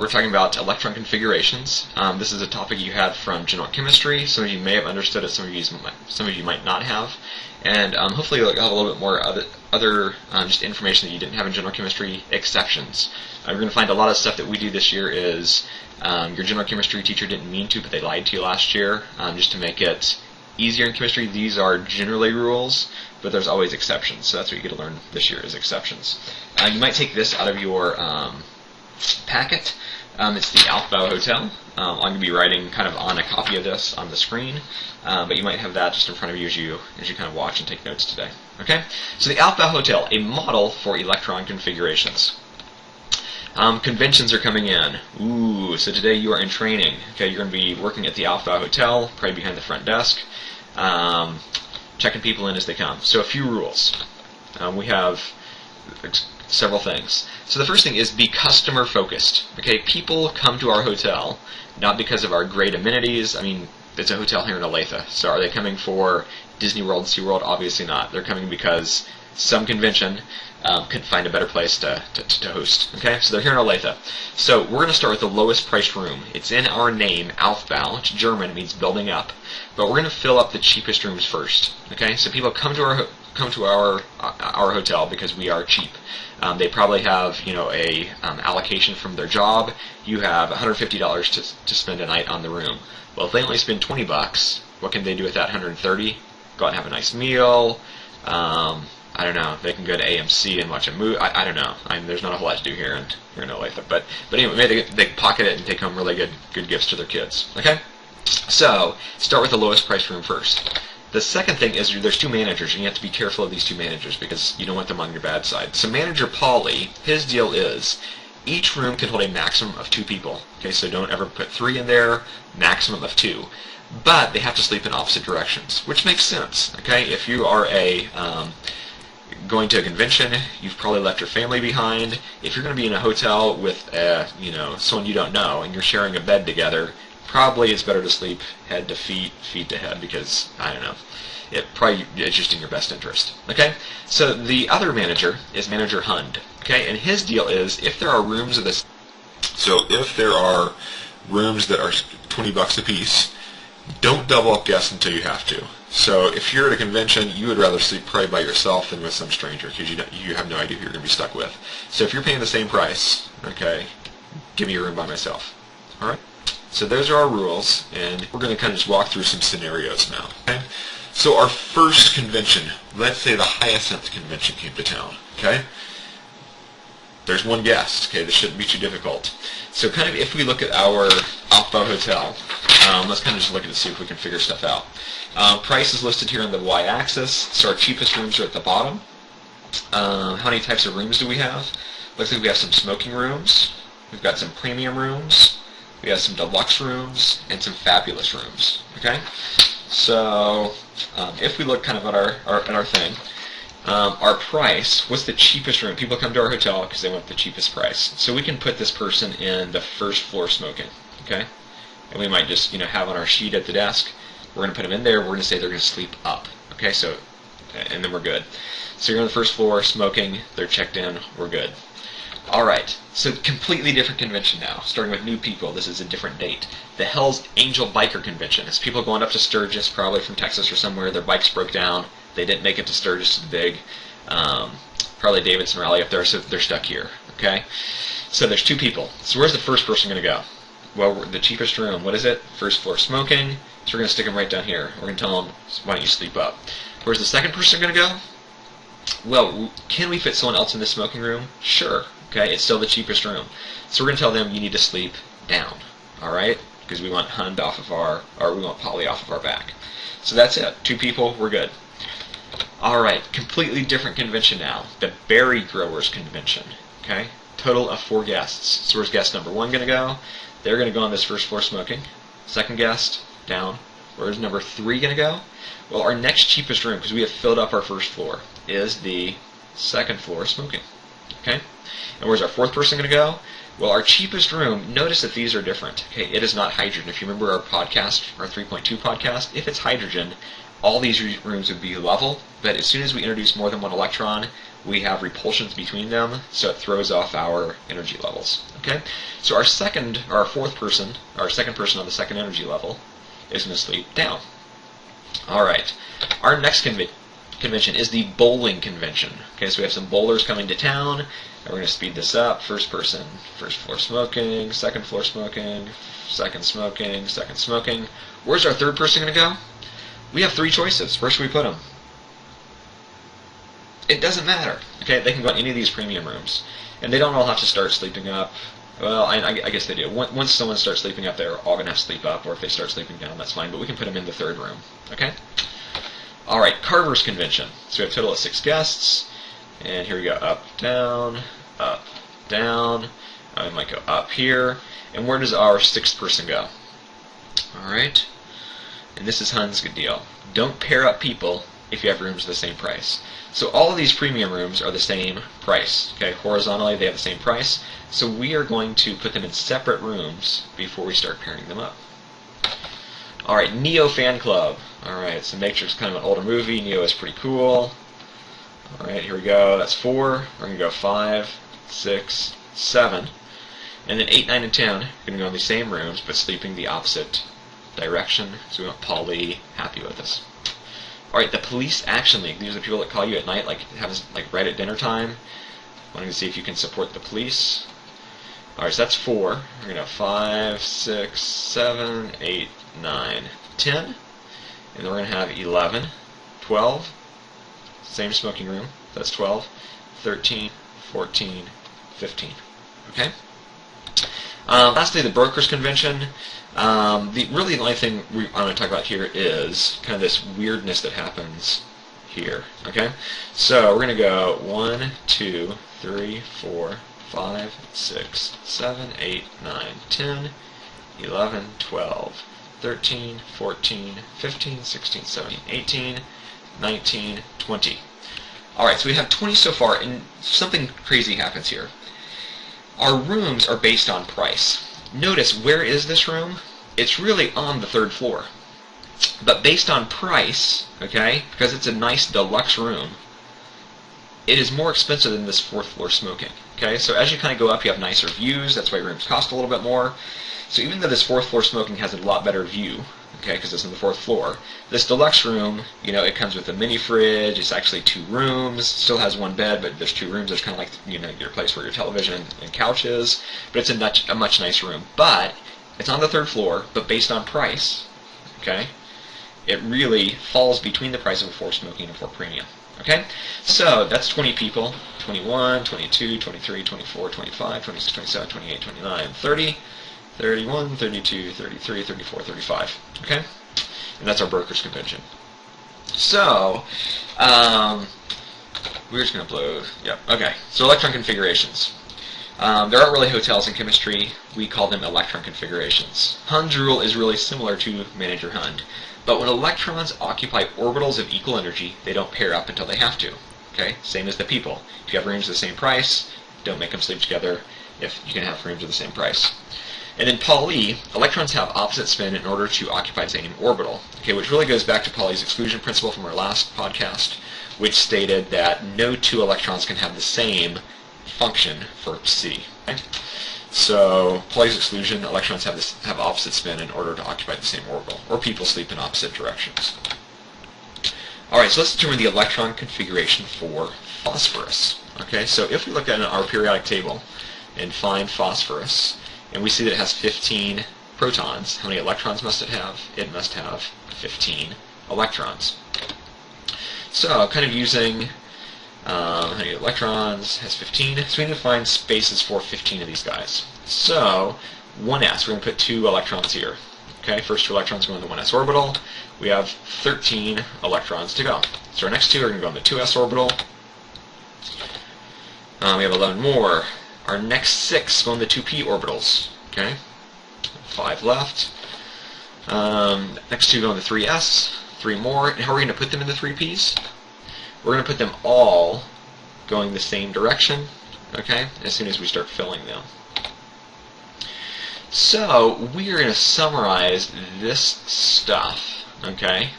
we're talking about electron configurations. This is a topic you had from general chemistry. Some of you may have understood it, some of you might not have. And hopefully you'll have a little bit more other just information that you didn't have in general chemistry, exceptions. You're going to find a lot of stuff that we do this year is your general chemistry teacher didn't mean to, but they lied to you last year just to make it easier in chemistry. These are generally rules, but there's always exceptions. So that's what you get to learn this year is exceptions. You might take this out of your packet. It's the Aufbau Hotel. I'm going to be writing kind of on a copy of this on the screen, but you might have that just in front of you as you kind of watch and take notes today. Okay? So the Aufbau Hotel, a model for electron configurations. Conventions are coming in. Ooh, so today you are in training. Okay, you're going to be working at the Aufbau Hotel, probably behind the front desk, checking people in as they come. So a few rules. We have several things. So the first thing is be customer focused. Okay, people come to our hotel not because of our great amenities. I mean, it's a hotel here in Olathe. So are they coming for Disney World, SeaWorld? Obviously not. They're coming because some convention could find a better place to host. Okay, so they're here in Olathe. So we're going to start with the lowest priced room. It's in our name, Aufbau. It's German, it means building up. But we're going to fill up the cheapest rooms first. Okay, so people come to our hotel because we are cheap. They probably have a allocation from their job. You have $150 to spend a night on the room. Well, if they only spend $20, what can they do with that $130? Go out and have a nice meal. I don't know. They can go to AMC and watch a movie. I don't know. There's not a whole lot to do here in Olathe. But anyway, maybe they pocket it and take home really good gifts to their kids. Okay? So start with the lowest price room first. The second thing is there's two managers, and you have to be careful of these two managers because you don't want them on your bad side. So manager Paulie, his deal is each room can hold a maximum of 2 people. Okay, so don't ever put 3 in there, maximum of 2. But they have to sleep in opposite directions, which makes sense. Okay, if you are going to a convention, you've probably left your family behind. If you're going to be in a hotel with someone you don't know and you're sharing a bed together, probably it's better to sleep head to feet, feet to head, because I don't know. It's just in your best interest. Okay? So the other manager is Manager Hund. Okay? And his deal is if there are rooms of this. So if there are rooms that are $20 a piece, don't double up guests until you have to. So if you're at a convention, you would rather sleep probably by yourself than with some stranger because you have no idea who you're going to be stuck with. So if you're paying the same price, okay, give me a room by myself. All right? So those are our rules, and we're going to kind of just walk through some scenarios now. Okay? So our first convention, let's say the Hyacinth convention came to town. Okay? There's one guest. Okay, this shouldn't be too difficult. So kind of if we look at our Aufbau Hotel, let's kind of just look at it, see if we can figure stuff out. Price is listed here on the y-axis, so our cheapest rooms are at the bottom. How many types of rooms do we have? Looks like we have some smoking rooms, we've got some premium rooms, we have some deluxe rooms, and some fabulous rooms. Okay, so if we look kind of at our thing, our price, what's the cheapest room? People come to our hotel because they want the cheapest price. So we can put this person in the first floor smoking. Okay, and we might just have on our sheet at the desk. We're going to put them in there. We're going to say they're going to sleep up. Okay, so and then we're good. So you're on the first floor smoking. They're checked in. We're good. All right, so completely different convention now, starting with new people. This is a different date. The Hell's Angel Biker Convention. It's people going up to Sturgis, probably from Texas or somewhere. Their bikes broke down. They didn't make it to Sturgis to the big, probably Davidson Rally up there, so they're stuck here. Okay, so there's 2 people. So where's the first person going to go? Well, the cheapest room. What is it? First floor smoking. So we're going to stick them right down here. We're going to tell them, why don't you sleep up? Where's the second person going to go? Well, can we fit someone else in the smoking room? Sure. Okay, it's still the cheapest room. So we're going to tell them you need to sleep down. All right? Because we want Hund off of we want Polly off of our back. So that's it. 2 people, we're good. All right, completely different convention now. The Berry Growers Convention. Okay? Total of 4 guests. So where's guest number 1 going to go? They're going to go on this first floor smoking. Second guest, down. Where's number 3 going to go? Well, our next cheapest room, because we have filled up our first floor, is the second floor smoking. Okay? And where's our 4th person going to go? Well, our cheapest room, notice that these are different. Okay, it is not hydrogen. If you remember our podcast, our 3.2 podcast, if it's hydrogen, all these rooms would be level, but as soon as we introduce more than one electron, we have repulsions between them, so it throws off our energy levels. Okay, so our second person on the second energy level is going to sleep down. All right, our next convention is the bowling convention. Okay, so we have some bowlers coming to town, and we're going to speed this up. First person, first floor smoking, second floor smoking, second smoking, second smoking. Where's our third person going to go? We have three choices. Where should we put them? It doesn't matter. Okay, they can go in any of these premium rooms, and they don't all have to start sleeping up. Well, I guess they do. Once someone starts sleeping up, they're all going to have to sleep up, or if they start sleeping down, that's fine, but we can put them in the third room. Okay? All right, Carver's Convention. So we have a total of 6 guests, and here we go, up, down, we might go up here, and where does our 6th person go? All right, and this is Hun's good deal. Don't pair up people if you have rooms the same price. So all of these premium rooms are the same price. Okay, horizontally they have the same price. So we are going to put them in separate rooms before we start pairing them up. All right, Neo Fan Club. All right, so Matrix is kind of an older movie. Neo is pretty cool. All right, here we go. That's 4. We're going to go 5, 6, 7. And then 8, 9, and 10 are going to go in the same rooms, but sleeping the opposite direction. So we want Polly happy with us. All right, the Police Action League. These are the people that call you at night, like right at dinner time, wanting to see if you can support the police. All right, so that's 4. We're going to have 5, 6, 7, 8, 9, 10. And then we're going to have 11, 12. Same smoking room. That's 12, 13, 14, 15. Okay? Lastly, the Brokers Convention. The only thing I want to talk about here is kind of this weirdness that happens here. Okay, so we're going to go 1, 2, 3, 4, 5, 6, 7, 8, 9, 10, 11, 12, 13, 14, 15, 16, 17, 18, 19, 20. All right, so we have 20 so far, and something crazy happens here. Our rooms are based on price. Notice, where is this room? It's really on the 3rd floor. But based on price, okay, because it's a nice deluxe room, it is more expensive than this 4th floor smoking. Okay, so as you kind of go up, you have nicer views. That's why rooms cost a little bit more. So even though this 4th floor smoking has a lot better view, okay, because it's on the 4th floor, this deluxe room, you know, it comes with a mini fridge. It's actually 2 rooms. Still has 1 bed, but there's 2 rooms. There's kind of like, you know, your place where your television and couch is. But it's a much nicer room. But it's on the 3rd floor, but based on price, okay, it really falls between the price of a 4 smoking and a 4 premium. Okay, so that's 20 people. 21, 22, 23, 24, 25, 26, 27, 28, 29, 30, 31, 32, 33, 34, 35. Okay, and that's our Brokers Convention. So, we're just going to blow. Yep. Okay. So Electron Configurations. There aren't really hotels in chemistry. We call them Electron Configurations. Hund's rule is really similar to Manager Hund. But when electrons occupy orbitals of equal energy, they don't pair up until they have to. Okay? Same as the people. If you have rooms of the same price, don't make them sleep together if you can have rooms of the same price. And in Pauli, electrons have opposite spin in order to occupy the same orbital. Okay, which really goes back to Pauli's exclusion principle from our last podcast, which stated that no 2 electrons can have the same function for C. Okay? So Pauli's exclusion, electrons have opposite spin in order to occupy the same orbital, or people sleep in opposite directions. All right, so let's determine the electron configuration for phosphorus. Okay, so if we look at our periodic table and find phosphorus, and we see that it has 15 protons, how many electrons must it have? It must have 15 electrons. So kind of using how many electrons has 15, so we need to find spaces for 15 of these guys. So 1s, we're going to put 2 electrons here. Okay, first 2 electrons go in the 1s orbital. We have 13 electrons to go. So our next 2 are going to go in the 2s orbital. We have 11 more. Our next 6 go in the 2p orbitals. Okay, 5 left. Next 2 go in the 3s. 3 more. And how are we going to put them in the 3ps? We're going to put them all going the same direction, okay, as soon as we start filling them. So we are going to summarize this stuff, okay,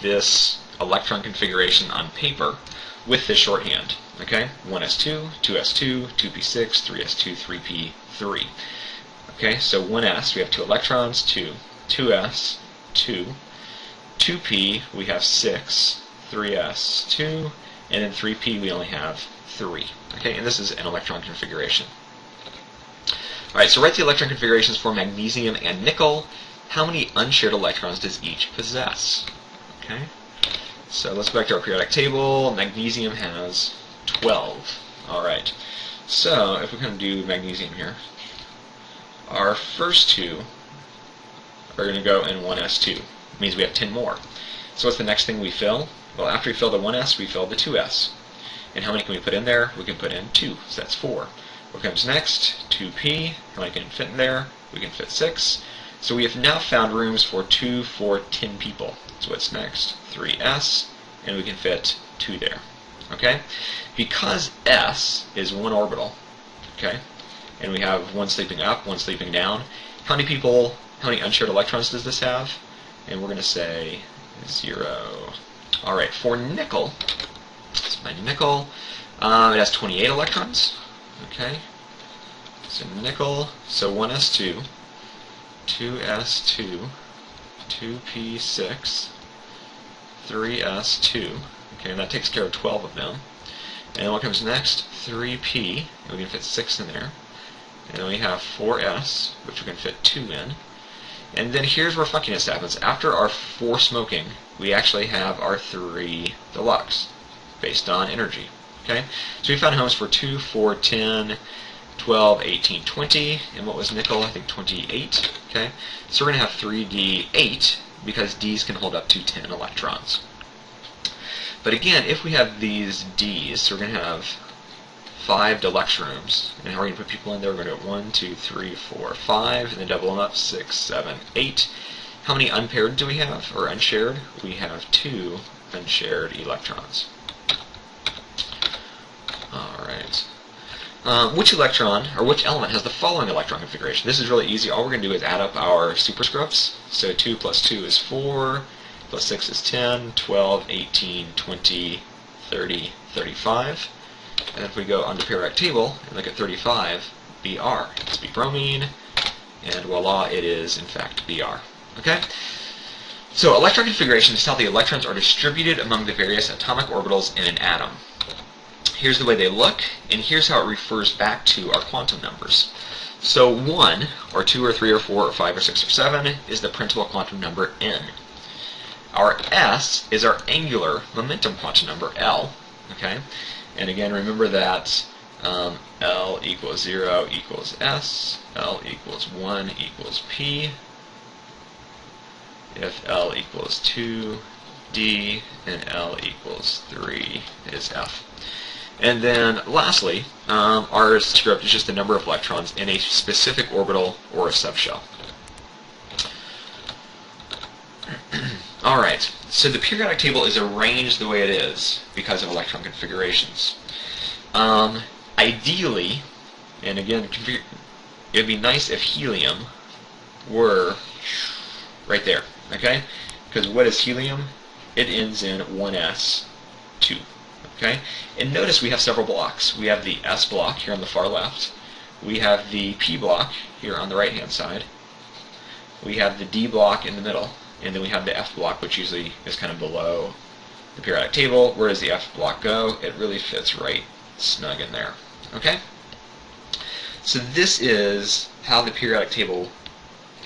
this electron configuration on paper with this shorthand. Okay, 1s2, 2s2, 2p6, 3s2, 3p3. Okay, so 1s, we have 2 electrons, 2. 2s, 2. 2p, we have 6. 3s, 2. And then 3p, we only have 3. Okay, and this is an electron configuration. Alright, so write the electron configurations for magnesium and nickel. How many unshared electrons does each possess? Okay, so let's go back to our periodic table. Magnesium has 12. Alright, so if we kind of do magnesium here, our first 2 are going to go in 1s2. It means we have 10 more. So what's the next thing we fill? Well, after we fill the 1s, we fill the 2s. And how many can we put in there? We can put in 2, so that's 4. What comes next? 2p. How many can fit in there? We can fit 6. So we have now found rooms for 2 for 10 people. So what's next? 3s, and we can fit 2 there. Okay? Because s is one orbital, okay, and we have one sleeping up, one sleeping down, how many unshared electrons does this have? And we're going to say 0. Alright, for nickel, let's find nickel, it has 28 electrons. Okay, so nickel, so 1s2, 2s2, 2p6, 3s2, okay, and that takes care of 12 of them. And then what comes next? 3p, and we can fit 6 in there. And then we have 4s, which we can fit 2 in. And then here's where funkiness happens. After our 4 smoking, we actually have our 3 deluxe, based on energy. Okay, so we found homes for 2, 4, 10, 12, 18, 20, and what was nickel? I think 28. Okay, so we're going to have 3d8 because d's can hold up to 10 electrons. But again, if we have these d's, so we're going to have 5 deluxe rooms, and how are we going to put people in there? We're going to do 1, 2, 3, 4, 5, and then double them up, 6, 7, 8. How many unpaired do we have, or unshared? We have 2 unshared electrons. Alright. Which electron, or which element has the following electron configuration? This is really easy. All we're going to do is add up our superscripts. So 2 plus 2 is 4, plus 6 is 10, 12, 18, 20, 30, 35. And if we go on the periodic table and look at 35, Br. It's B-bromine, and voila, it is in fact Br. Okay? So electron configuration is how the electrons are distributed among the various atomic orbitals in an atom. Here's the way they look, and here's how it refers back to our quantum numbers. So 1, or 2, or 3, or 4, or 5, or 6, or 7 is the principal quantum number n. Our s is our angular momentum quantum number, L. Okay? And again, remember that L equals 0 equals s, L equals 1 equals p, if L equals 2, d, and L equals 3 is f. And then lastly, our script is just the number of electrons in a specific orbital or a subshell. Alright, so the periodic table is arranged the way it is because of electron configurations. Ideally, and again, it would be nice if helium were right there, okay? Because what is helium? It ends in 1s2. Okay? And notice we have several blocks. We have the S block here on the far left. We have the P block here on the right-hand side. We have the D block in the middle. And then we have the F block, which usually is kind of below the periodic table. Where does the F block go? It really fits right snug in there. Okay? So this is how the periodic table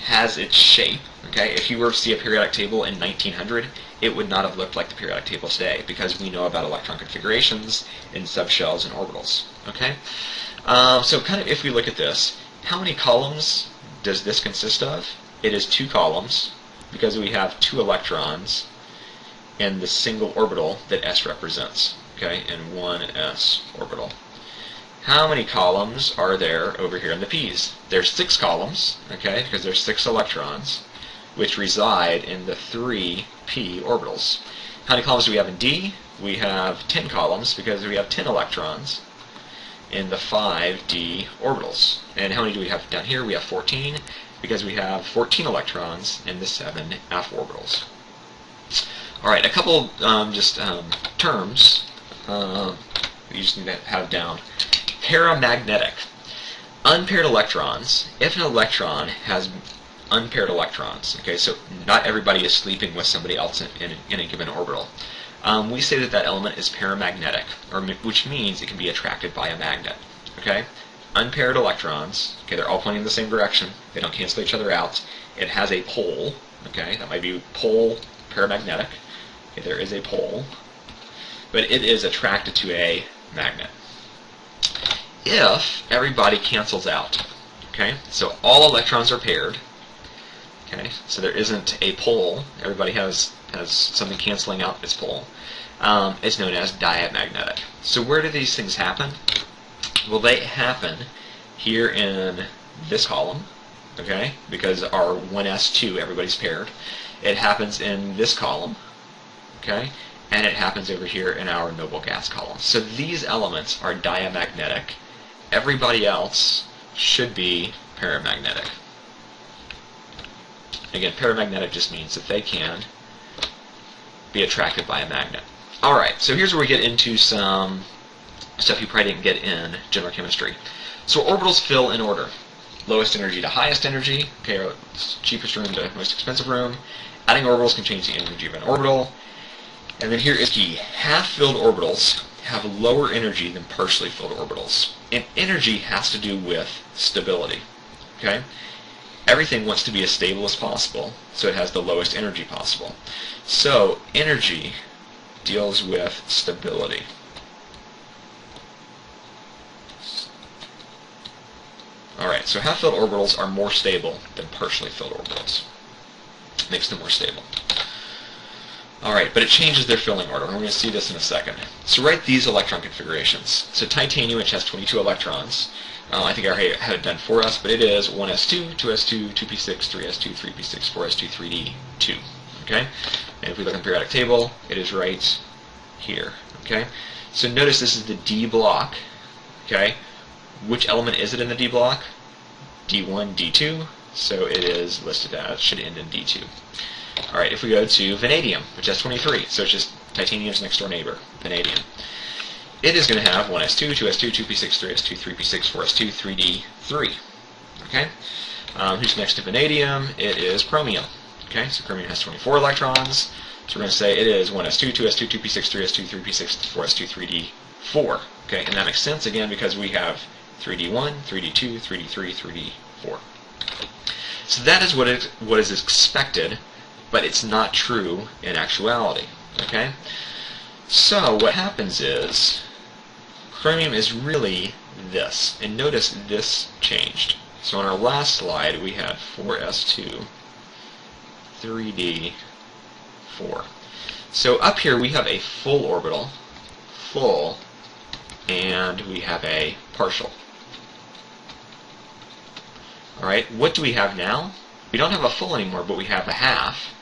has its shape. Okay? If you were to see a periodic table in 1900, it would not have looked like the periodic table today because we know about electron configurations in subshells and orbitals. Okay? So kind of if we look at this, how many columns does this consist of? It is 2 columns because we have 2 electrons in the single orbital that s represents. Okay? In 1s orbital. How many columns are there over here in the p's? There's 6 columns, okay, because there's 6 electrons, which reside in the 3p orbitals. How many columns do we have in d? We have 10 columns because we have 10 electrons in the 5d orbitals. And how many do we have down here? We have 14 because we have 14 electrons in the 7f orbitals. Alright, a couple terms you just need to have down. Paramagnetic. Unpaired electrons. If an electron has unpaired electrons, okay, so not everybody is sleeping with somebody else in a given orbital, we say that that element is paramagnetic, which means it can be attracted by a magnet. Okay, unpaired electrons. Okay, they're all pointing in the same direction. They don't cancel each other out. It has a pole. Okay, that might be pole paramagnetic. Okay, there is a pole, but it is attracted to a magnet. If everybody cancels out, okay, so all electrons are paired. Okay, so there isn't a pole. Everybody has something canceling out its pole. It's known as diamagnetic. So where do these things happen? Well, they happen here in this column, okay, because our 1s2, everybody's paired. It happens in this column, okay, and it happens over here in our noble gas column. So these elements are diamagnetic. Everybody else should be paramagnetic. Again, paramagnetic just means that they can be attracted by a magnet. Alright, so here's where we get into some stuff you probably didn't get in general chemistry. So orbitals fill in order. Lowest energy to highest energy, okay, cheapest room to most expensive room. Adding orbitals can change the energy of an orbital. And then here is key. Half-filled orbitals have lower energy than partially filled orbitals. And energy has to do with stability. Okay? Everything wants to be as stable as possible, so it has the lowest energy possible. So energy deals with stability. Alright, so half-filled orbitals are more stable than partially filled orbitals. Makes them more stable. Alright, but it changes their filling order. We're going to see this in a second. So write these electron configurations. So titanium, which has 22 electrons. I think I already had it done for us, but it is 1s2, 2s2, 2p6, 3s2, 3p6, 4s2, 3d, 2. Okay? And if we look in the periodic table, it is right here. Okay? So notice this is the D block. Okay? Which element is it in the D block? D1, D2. So it is listed as, should end in D2. Alright, if we go to vanadium, which has 23, so it's just titanium's next door neighbor, vanadium. It is going to have 1s2, 2s2, 2p6, 3s2, 3p6, 4s2, 3d, 3. Okay? Who's next to vanadium? It is chromium. Okay, so chromium has 24 electrons. So we're going to say it is 1s2, 2s2, 2p6, 3s2, 3p6, 4s2, 3d, 4. Okay, and that makes sense again because we have 3d1, 3d2, 3d3, 3d4. So that is what is expected, but it's not true in actuality. Okay? So what happens is chromium is really this. And notice this changed. So on our last slide we had 4s2, 3d, 4. So up here we have a full orbital, full, and we have a partial. Alright, what do we have now? We don't have a full anymore, but we have a half,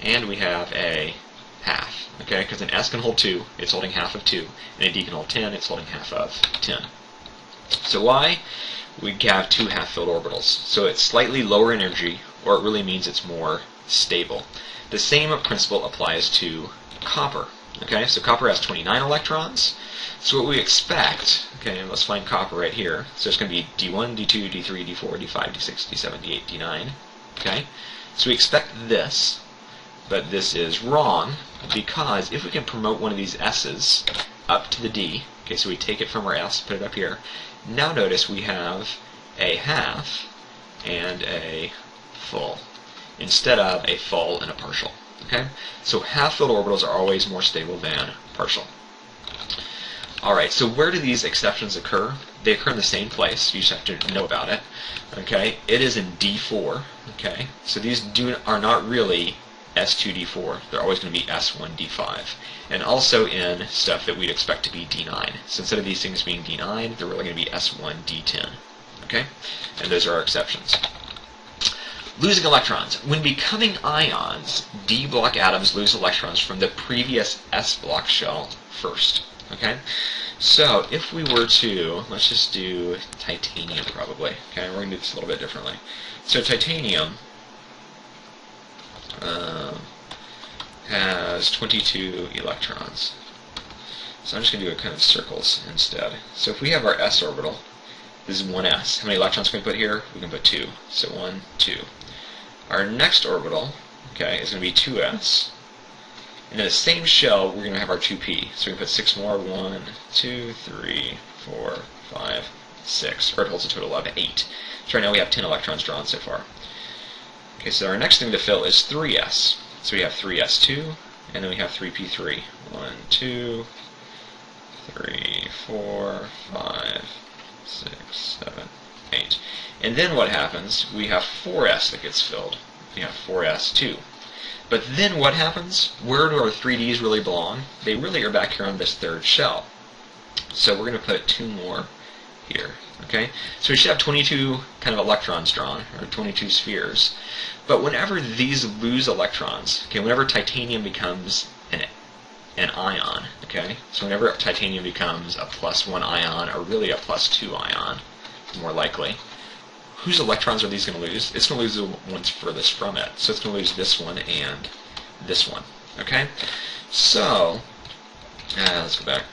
and we have a half. Okay, because an S can hold 2, it's holding half of 2, and a D can hold 10, it's holding half of 10. So why? We have two half-filled orbitals. So it's slightly lower energy, or it really means it's more stable. The same principle applies to copper. Okay, so copper has 29 electrons. So what we expect, okay, let's find copper right here. So it's going to be D1, D2, D3, D4, D5, D6, D7, D8, D9. Okay, so we expect this, but this is wrong because if we can promote one of these S's up to the D, okay, so we take it from our S, put it up here. Now notice we have a half and a full instead of a full and a partial. Okay, so half-filled orbitals are always more stable than partial. Alright, so where do these exceptions occur? They occur in the same place. You just have to know about it. Okay, it is in D4. Okay, so these are not really S2D4. They're always going to be S1D5. And also in stuff that we'd expect to be D9. So instead of these things being D9, they're really going to be S1D10. Okay, and those are our exceptions. Losing electrons. When becoming ions, D block atoms lose electrons from the previous S block shell first. Okay, so if we were to, let's just do titanium probably. Okay, we're going to do this a little bit differently. So titanium has 22 electrons. So I'm just going to do a kind of circles instead. So if we have our s orbital, this is 1s. How many electrons can we put here? We can put 2. So 1, 2. Our next orbital, okay, is going to be 2s. And in the same shell, we're going to have our 2p. So we can put 6 more. 1, 2, 3, 4, 5, 6. Or it holds a total of 8. So right now we have 10 electrons drawn so far. Okay, so our next thing to fill is 3s. So we have 3s2, and then we have 3p3. 1, 2, 3, 4, 5, 6, 7, 8. And then what happens? We have 4s that gets filled. We have 4s2. But then what happens? Where do our 3ds really belong? They really are back here on this third shell. So we're going to put 2 more here. Okay? So we should have 22 kind of electrons drawn, or 22 spheres. But whenever these lose electrons, okay, whenever titanium becomes an ion, okay, so whenever titanium becomes a +1 ion, or really a +2 ion, more likely, whose electrons are these going to lose? It's going to lose the ones furthest from it. So it's going to lose this one and this one. Okay? So, let's go back.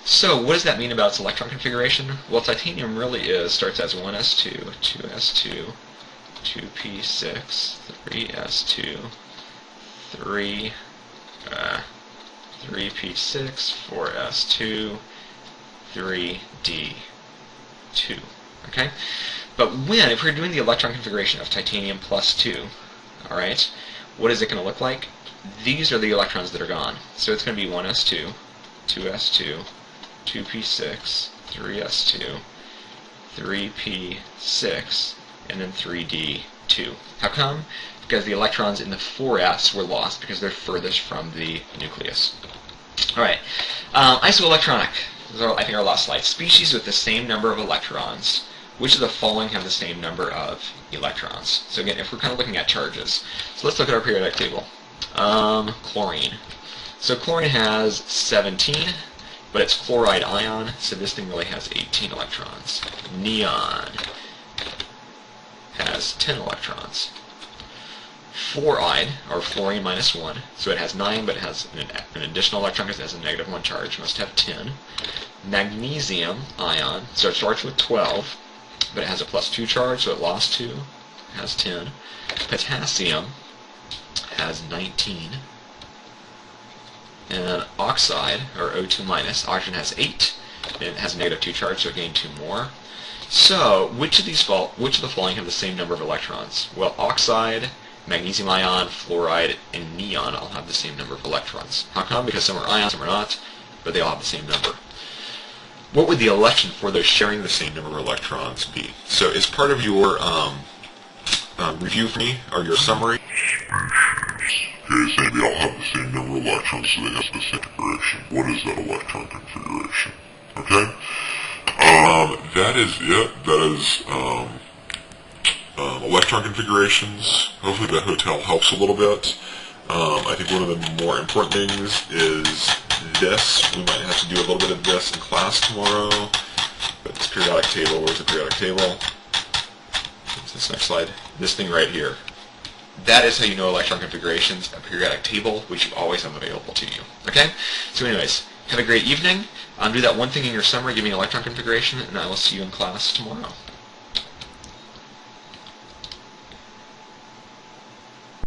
So what does that mean about its electron configuration? Well, titanium really starts as 1s2, 2s2, 2p6, 3s2, 3p6, 4s2, 3d2. Okay? But if we're doing the electron configuration of titanium +2, alright, what is it going to look like? These are the electrons that are gone. So it's going to be 1s2, 2s2, 2p6, 3s2, 3p6, and then 3d2. How come? Because the electrons in the 4s were lost because they're furthest from the nucleus. Alright, isoelectronic. This is, I think, our last slide. Species with the same number of electrons. Which of the following have the same number of electrons? So again, if we're kind of looking at charges. So let's look at our periodic table. Chlorine. So chlorine has 17, but it's chloride ion, so this thing really has 18 electrons. Neon has 10 electrons. Fluoride, or fluorine -1, so it has 9, but it has an additional electron because it has a -1 charge, must have 10. Magnesium ion, so it starts with 12, but it has a +2 charge, so it lost 2, it has 10. Potassium has 19. And then oxide, or O2-, oxygen has 8, and it has a -2 charge, so it gained 2 more. So, which of the following have the same number of electrons? Well, oxide, magnesium ion, fluoride, and neon all have the same number of electrons. How come? Because some are ions, some are not, but they all have the same number. What would the election for those sharing the same number of electrons be? So, as part of your review for me, or your summary, okay, say they all have the same number of electrons, so they have the same configuration. What is that electron configuration? Okay? That is it. That is electron configurations. Hopefully that hotel helps a little bit. I think one of the more important things is this. We might have to do a little bit of this in class tomorrow. But this periodic table, where's the periodic table? What's this next slide? This thing right here. That is how you know electron configurations, a periodic table, which you always have available to you. Okay? So anyways, have a great evening. Do that one thing in your summary, give me an electron configuration, and I will see you in class tomorrow.